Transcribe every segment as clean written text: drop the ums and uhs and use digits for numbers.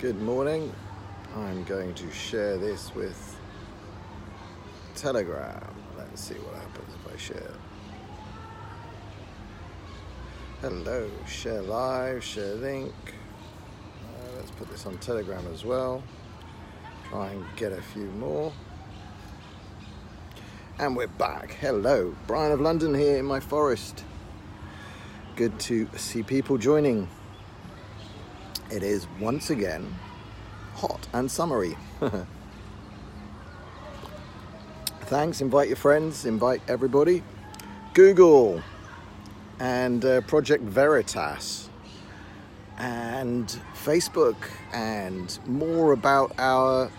Good morning. I'm going to share this with Telegram. Let's see what happens if I share. Hello, share live, share link. Let's put this on Telegram as well. Try and get a few more. And we're back. Hello, Brian of London here in my forest. Good to see people joining. It is once again hot and summery. Thanks, invite your friends, invite everybody. Google and Project Veritas and Facebook and more about our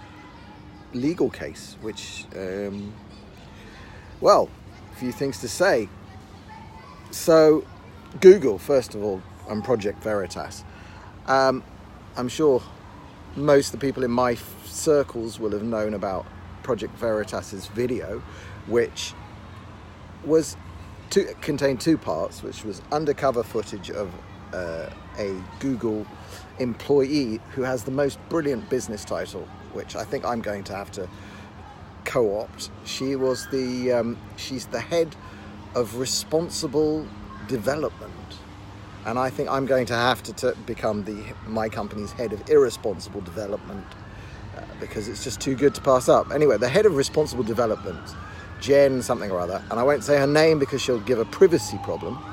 legal case, which, well, a few things to say. So, Google, first of all, and Project Veritas. I'm sure most of the people in my circles will have known about Project Veritas's video, which was contained two parts, which was undercover footage of a Google employee who has the most brilliant business title, which I think I'm going to have to co-opt. She was she's the head of responsible development. And I think I'm going to have to become my company's head of irresponsible development because it's just too good to pass up. Anyway, the head of responsible development, Jen something or other, and I won't say her name because she'll give a privacy problem,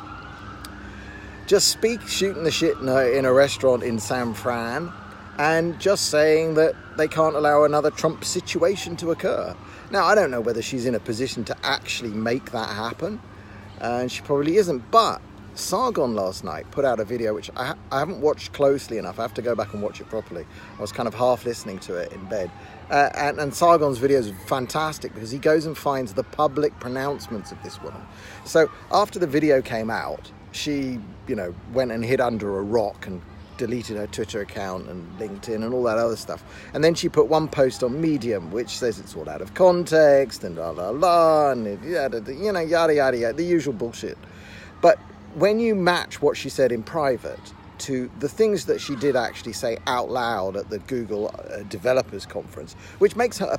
just shooting the shit in a restaurant in San Fran and just saying that they can't allow another Trump situation to occur. Now, I don't know whether she's in a position to actually make that happen, and she probably isn't, but Sargon last night put out a video which I haven't watched closely enough. I have to go back and watch it properly. I was kind of half listening to it in bed. And Sargon's video is fantastic because he goes and finds the public pronouncements of this woman. So after the video came out, she, went and hid under a rock and deleted her Twitter account and LinkedIn and all that other stuff. And then she put one post on Medium which says it's all out of context and and yada yada, the usual bullshit. But when you match what she said in private to the things that she did actually say out loud at the Google Developers Conference, which makes her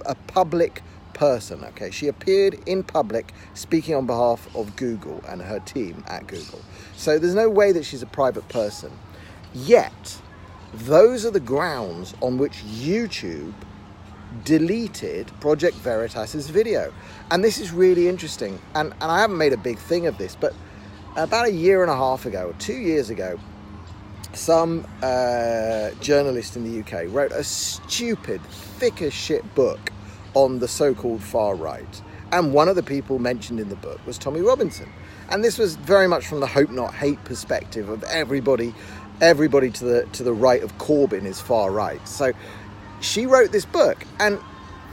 a public person, okay? She appeared in public speaking on behalf of Google and her team at Google. So there's no way that she's a private person. Yet, those are the grounds on which YouTube deleted Project Veritas's video. And this is really interesting. And I haven't made a big thing of this, but about a year and a half ago, or 2 years ago, some journalist in the UK wrote a stupid, thick as shit book on the so-called far right. And one of the people mentioned in the book was Tommy Robinson. And this was very much from the hope not hate perspective of everybody to the right of Corbyn is far right. So she wrote this book, and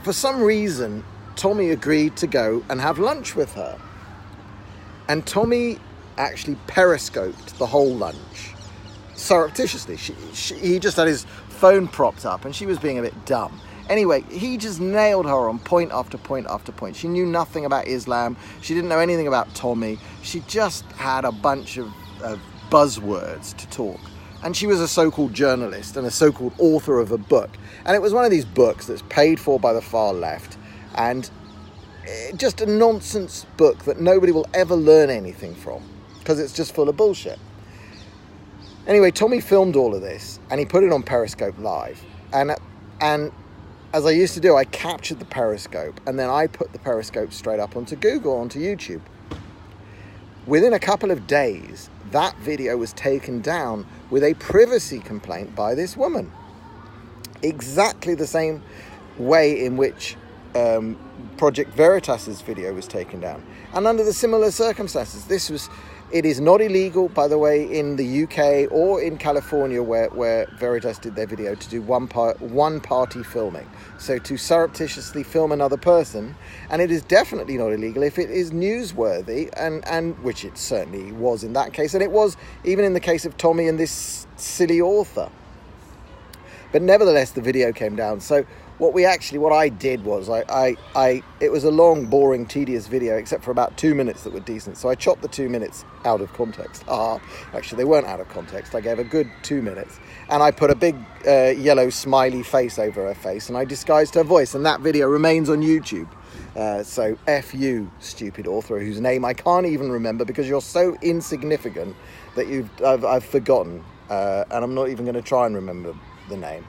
for some reason, Tommy agreed to go and have lunch with her. And Tommy actually periscoped the whole lunch surreptitiously. He just had his phone propped up and she was being a bit dumb. Anyway, he just nailed her on point after point after point. She knew nothing about Islam. She didn't know anything about Tommy. She just had a bunch of buzzwords to talk. And she was a so-called journalist and a so-called author of a book. And it was one of these books that's paid for by the far left and just a nonsense book that nobody will ever learn anything from because it's just full of bullshit. Anyway, Tommy filmed all of this and he put it on Periscope Live. And as I used to do, I captured the Periscope and then I put the Periscope straight up onto Google, onto YouTube. Within a couple of days, that video was taken down with a privacy complaint by this woman. Exactly the same way in which Project Veritas's video was taken down. And under the similar circumstances, it is not illegal, by the way, in the UK or in California where Veritas did their video to do one party filming. So to surreptitiously film another person, and it is definitely not illegal if it is newsworthy, and which it certainly was in that case, and it was even in the case of Tommy and this silly author. But nevertheless, the video came down. So what I did was it was a long, boring, tedious video, except for about 2 minutes that were decent. So I chopped the 2 minutes out of context. Actually, they weren't out of context. I gave a good 2 minutes, and I put a big yellow smiley face over her face, and I disguised her voice, and that video remains on YouTube. So F you, stupid author, whose name I can't even remember because you're so insignificant that I've forgotten, and I'm not even going to try and remember the name.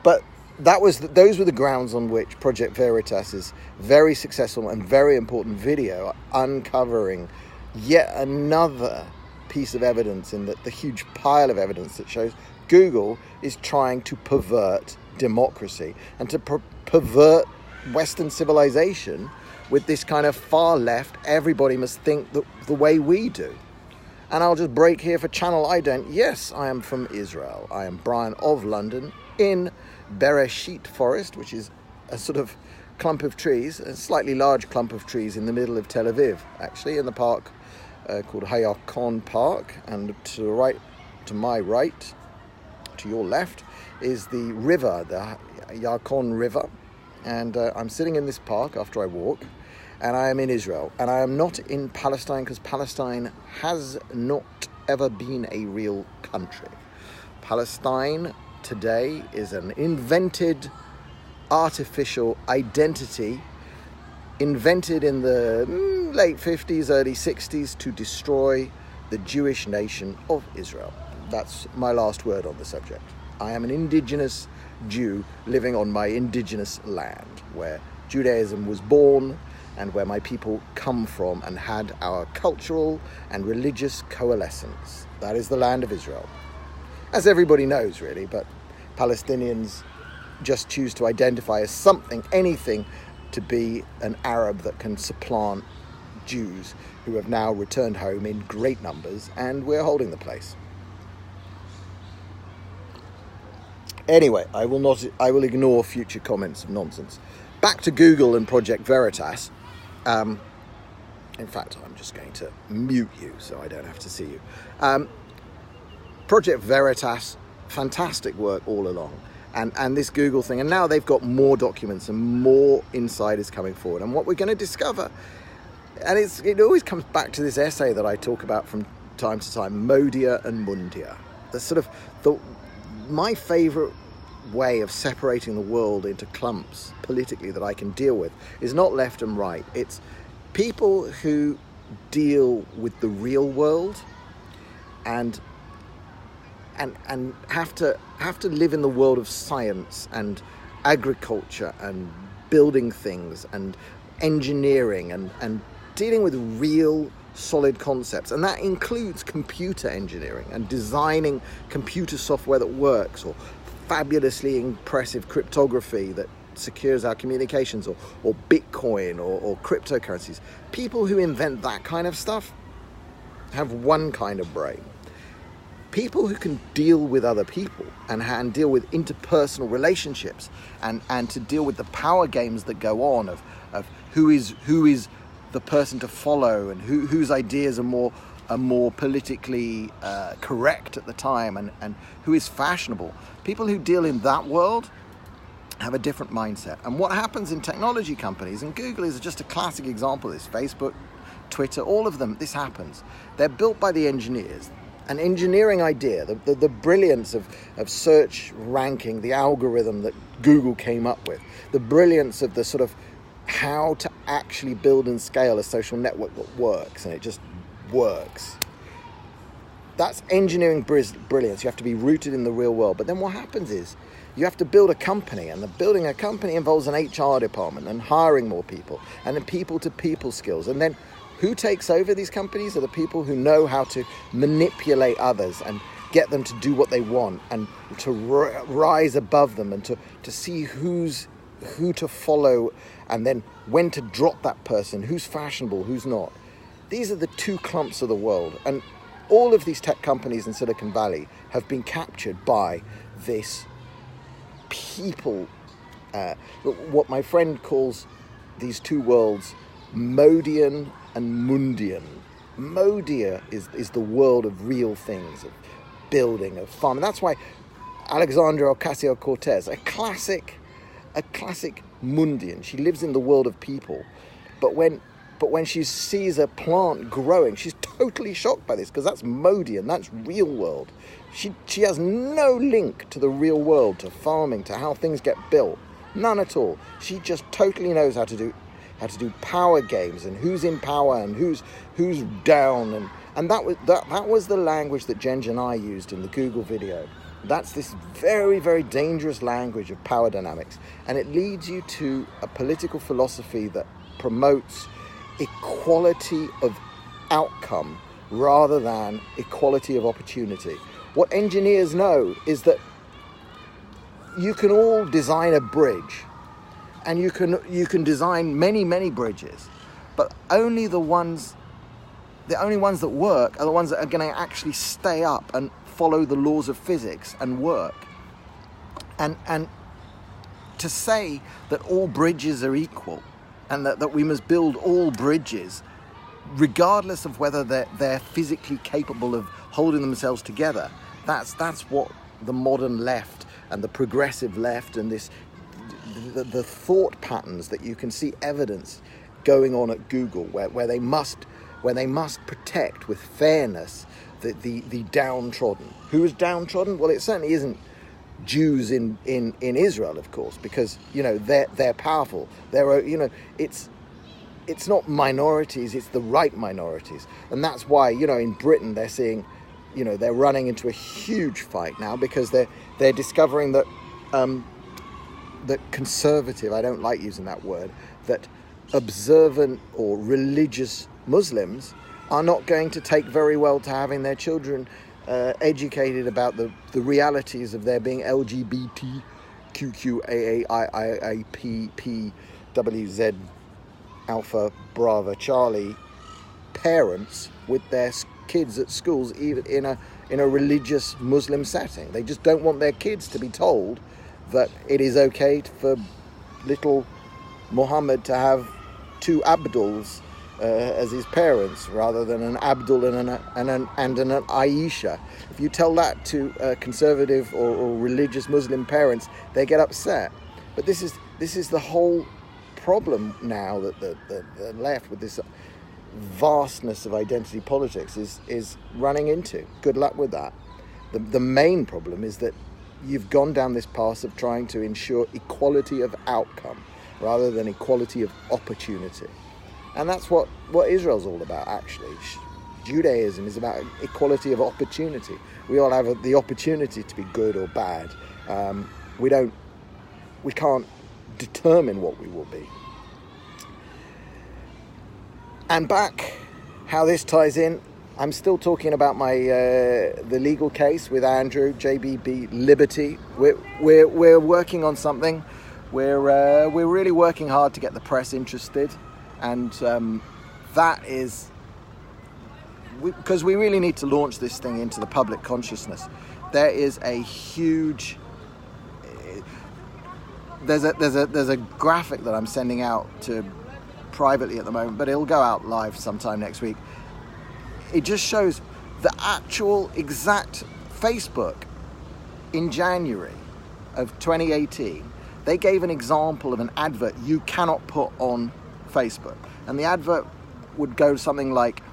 But those were the grounds on which Project Veritas's very successful and very important video uncovering yet another piece of evidence in the huge pile of evidence that shows Google is trying to pervert democracy and to pervert Western civilization with this kind of far left, everybody must think the way we do. And I'll just break here for Channel I Don't. Yes, I am from Israel. I am Brian of London in Bereshit Forest, which is a sort of clump of trees, a slightly large clump of trees in the middle of Tel Aviv, actually, in the park called Hayakon Park. And to my right, to your left, is the river, the Yarkon River. And I'm sitting in this park after I walk, and I am in Israel. And I am not in Palestine because Palestine has not ever been a real country. Palestine today is an invented artificial identity invented in the late 50s, early 60s to destroy the Jewish nation of Israel. That's my last word on the subject. I am an indigenous Jew living on my indigenous land where Judaism was born and where my people come from and had our cultural and religious coalescence. That is the land of Israel. As everybody knows, really, but Palestinians just choose to identify as something, anything, to be an Arab that can supplant Jews who have now returned home in great numbers, and we're holding the place. Anyway, I will ignore future comments of nonsense. Back to Google and Project Veritas. In fact, I'm just going to mute you so I don't have to see you. Project Veritas, fantastic work all along. And this Google thing, and now they've got more documents and more insiders coming forward. And what we're going to discover, and it always comes back to this essay that I talk about from time to time, Modia and Mundia. My favourite way of separating the world into clumps politically that I can deal with is not left and right. It's people who deal with the real world and have to live in the world of science and agriculture and building things and engineering and dealing with real solid concepts. And that includes computer engineering and designing computer software that works, or fabulously impressive cryptography that secures our communications, or Bitcoin or cryptocurrencies. People who invent that kind of stuff have one kind of brain. People who can deal with other people and deal with interpersonal relationships and to deal with the power games that go on of who is the person to follow and whose ideas are more politically correct at the time and who is fashionable. People who deal in that world have a different mindset. And what happens in technology companies, and Google is just a classic example of this, Facebook, Twitter, all of them, this happens. They're built by the engineers. An engineering idea, the brilliance of search ranking, the algorithm that Google came up with, the brilliance of the sort of how to actually build and scale a social network that works, and it just works. That's engineering brilliance. You have to be rooted in the real world. But then what happens is you have to build a company, and building a company involves an HR department and hiring more people and then people-to-people skills. And then who takes over these companies are the people who know how to manipulate others and get them to do what they want and to rise above them and to see who to follow and then when to drop that person, who's fashionable, who's not. These are the two clumps of the world. And all of these tech companies in Silicon Valley have been captured by this people, what my friend calls these two worlds, Modian and Mundian. Modia is the world of real things, of building, of farming. That's why Alexandria Ocasio-Cortez, a classic a classic Mundian. She lives in the world of people. But when she sees a plant growing, she's totally shocked by this, because that's Modian, that's real world. She has no link to the real world, to farming, to how things get built. None at all. She just totally knows how to do power games, and who's in power and who's down, and that was the language that Jen and I used in the Google video. That's this very, very dangerous language of power dynamics, and it leads you to a political philosophy that promotes equality of outcome rather than equality of opportunity. What engineers know is that you can all design a bridge, and you can design many bridges, but the only ones that work are the ones that are going to actually stay up and follow the laws of physics and work. And to say that all bridges are equal, and that we must build all bridges regardless of whether they're physically capable of holding themselves together, that's what the modern left and the progressive left and the thought patterns that you can see evidence going on at Google, where they must protect with fairness the downtrodden. Who is downtrodden? Well, it certainly isn't Jews in Israel, of course, because they're powerful. It's not minorities, it's the right minorities, and that's why in Britain they're seeing they're running into a huge fight now, because they're discovering that that conservative, I don't like using that word, that observant or religious Muslims are not going to take very well to having their children educated about the realities of their being LGBTQQAAIIPPWZ Alpha Bravo Charlie parents with their kids at schools, even in a religious Muslim setting. They just don't want their kids to be told that it is okay for little Muhammad to have two Abduls as his parents, rather than an Abdul and an Aisha. If you tell that to conservative or religious Muslim parents, they get upset. But this is the whole problem now that the left, with this vastness of identity politics, is running into. Good luck with that. The main problem is that you've gone down this path of trying to ensure equality of outcome rather than equality of opportunity. And that's what Israel's all about, actually. Judaism is about equality of opportunity. We all have the opportunity to be good or bad. We can't determine what we will be. And back, how this ties in, I'm still talking about my the legal case with Andrew, JBB Liberty. We're working on something. We're really working hard to get the press interested, and that is because we really need to launch this thing into the public consciousness. There is a huge there's a graphic that I'm sending out to privately at the moment, but it'll go out live sometime next week. It just shows the actual exact Facebook in January of 2018. They gave an example of an advert you cannot put on Facebook. And the advert would go something like,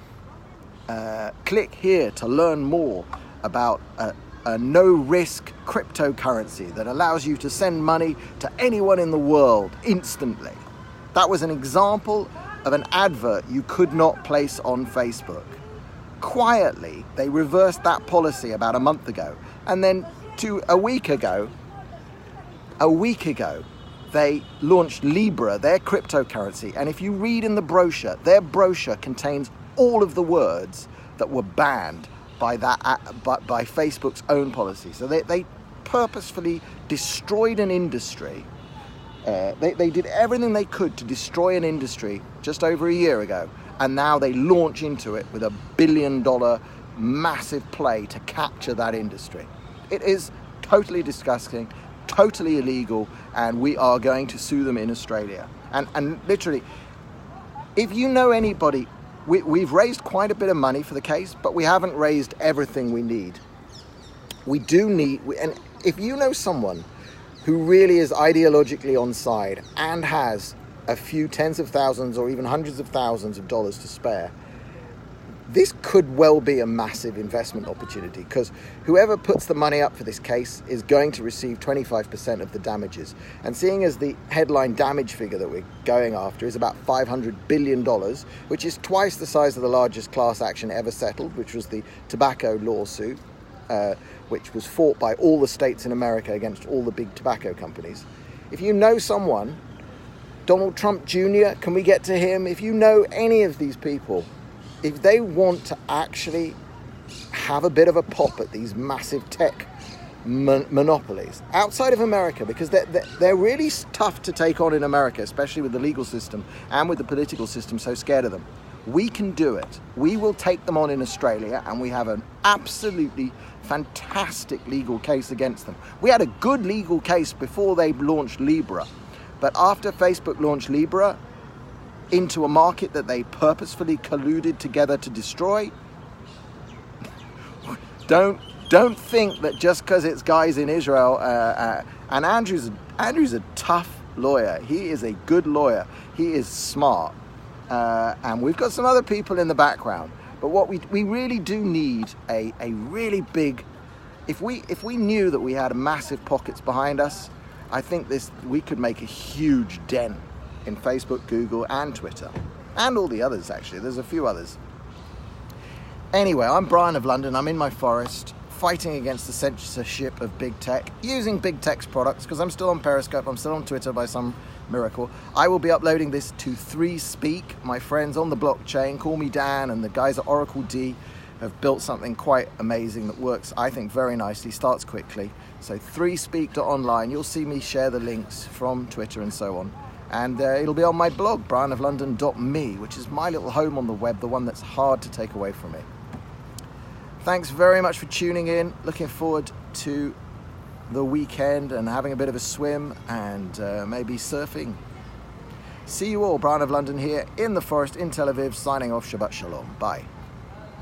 click here to learn more about a no-risk cryptocurrency that allows you to send money to anyone in the world instantly. That was an example of an advert you could not place on Facebook. Quietly, they reversed that policy about a month ago. And then a week ago, they launched Libra, their cryptocurrency. And if you read in the brochure, their brochure contains all of the words that were banned by Facebook's own policy. So they purposefully destroyed an industry. They did everything they could to destroy an industry just over a year ago. And now they launch into it with $1 billion massive play to capture that industry. It is totally disgusting, totally illegal, and we are going to sue them in Australia. And literally, if you know anybody, we've raised quite a bit of money for the case, but we haven't raised everything we need. We do need, and if you know someone who really is ideologically on side and has a few tens of thousands or even hundreds of thousands of dollars to spare, this could well be a massive investment opportunity, because whoever puts the money up for this case is going to receive 25% of the damages. And seeing as the headline damage figure that we're going after is about $500 billion, which is twice the size of the largest class action ever settled, which was the tobacco lawsuit, which was fought by all the states in America against all the big tobacco companies. If you know someone, Donald Trump Jr., can we get to him? If you know any of these people, if they want to actually have a bit of a pop at these massive tech monopolies outside of America, because they're really tough to take on in America, especially with the legal system and with the political system so scared of them. We can do it. We will take them on in Australia, and we have an absolutely fantastic legal case against them. We had a good legal case before they launched Libra, but after Facebook launched Libra into a market that they purposefully colluded together to destroy, don't think that just because it's guys in Israel, and Andrew's a tough lawyer. He is a good lawyer. He is smart. And we've got some other people in the background. But what we really do need a really big, if we knew that we had massive pockets behind us, I think we could make a huge dent in Facebook, Google, and Twitter, and all the others. Actually, there's a few others. Anyway, I'm Brian of London. I'm in my forest, fighting against the censorship of big tech, using big tech's products, because I'm still on Periscope, I'm still on Twitter by some miracle. I will be uploading this to 3Speak. My friends on the blockchain, Call Me Dan, and the guys at Oracle D have built something quite amazing that works, I think, very nicely, starts quickly. So 3speak.online, you'll see me share the links from Twitter and so on. And it'll be on my blog, brianoflondon.me, which is my little home on the web, the one that's hard to take away from me. Thanks very much for tuning in. Looking forward to the weekend and having a bit of a swim and maybe surfing. See you all. Brian of London here in the forest in Tel Aviv, signing off. Shabbat Shalom. Bye.